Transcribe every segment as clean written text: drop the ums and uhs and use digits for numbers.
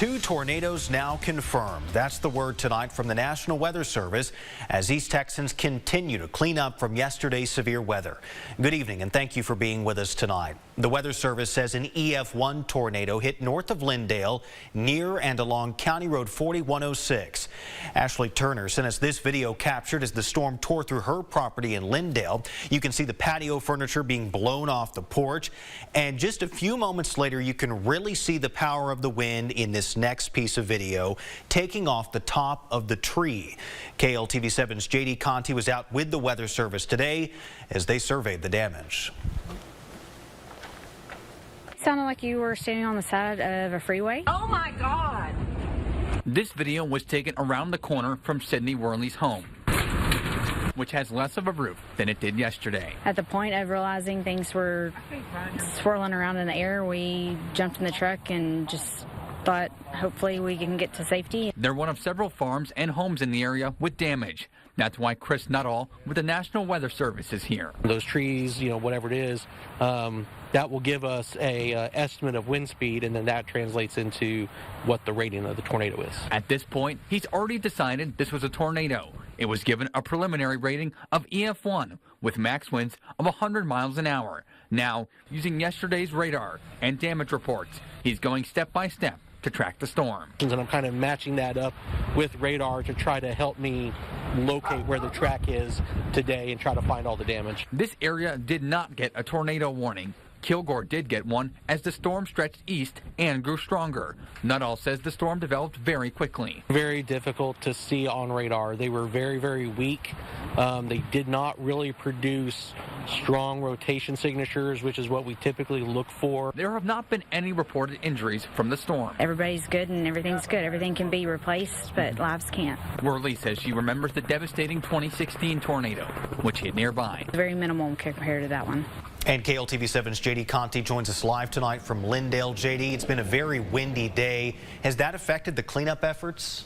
2 tornadoes now confirmed. That's the word tonight from the National Weather Service as East Texans continue to clean up from yesterday's severe weather. Good evening and thank you for being with us tonight. The Weather Service says an EF1 tornado hit north of Lindale near and along County Road 4106. Ashley Turner sent us this video captured as the storm tore through her property in Lindale. You can see the patio furniture being blown off the porch, and just a few moments later you can really see the power of the wind in this next piece of video taking off the top of the tree. KLTV7's JD Conti was out with the Weather Service today as they surveyed the damage. Sounded like you were standing on the side of a freeway. Oh my God! This video was taken around the corner from Sydney Worley's home, which has less of a roof than it did yesterday. At the point of realizing things were swirling around in the air, we jumped in the truck and just thought hopefully we can get to safety. They're one of several farms and homes in the area with damage. That's why Chris Nuttall with the National Weather Service is here. Those trees, whatever it is, that will give us a estimate of wind speed, and then that translates into what the rating of the tornado is. At this point, he's already decided this was a tornado. It was given a preliminary rating of EF1 with max winds of 100 miles an hour. Now, using yesterday's radar and damage reports, he's going step by step to track the storm. And I'm kind of matching that up with radar to try to help me locate where the track is today and try to find all the damage. This area did not get a tornado warning. Kilgore did get one as the storm stretched east and grew stronger. Nuttall says the storm developed very quickly. Very difficult to see on radar. They were very, very weak. They did not really produce strong rotation signatures, which is what we typically look for. There have not been any reported injuries from the storm. Everybody's good and everything's good. Everything can be replaced, but lives can't. Worley says she remembers the devastating 2016 tornado, which hit nearby. Very minimal compared to that one. And KLTV7's JD Conti joins us live tonight from Lindale. JD, it's been a very windy day. Has that affected the cleanup efforts?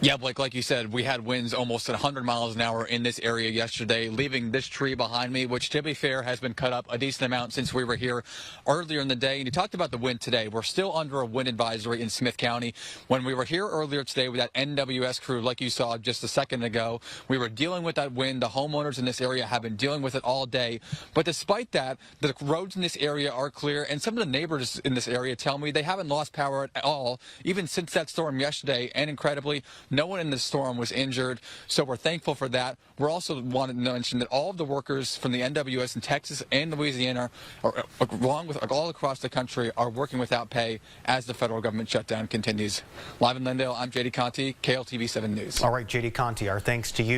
Yeah, Blake, like you said, we had winds almost at 100 miles an hour in this area yesterday, leaving this tree behind me, which, to be fair, has been cut up a decent amount since we were here earlier in the day. And you talked about the wind today. We're still under a wind advisory in Smith County. When we were here earlier today with that NWS crew, like you saw just a second ago, we were dealing with that wind. The homeowners in this area have been dealing with it all day. But despite that, the roads in this area are clear. And some of the neighbors in this area tell me they haven't lost power at all, even since that storm yesterday. And incredibly, no one in the storm was injured, so we're thankful for that. We're also wanting to mention that all of the workers from the NWS in Texas and Louisiana, along with all across the country, are working without pay as the federal government shutdown continues. Live in Lindale, I'm JD Conti, KLTV 7 News. All right, JD Conti, our thanks to you.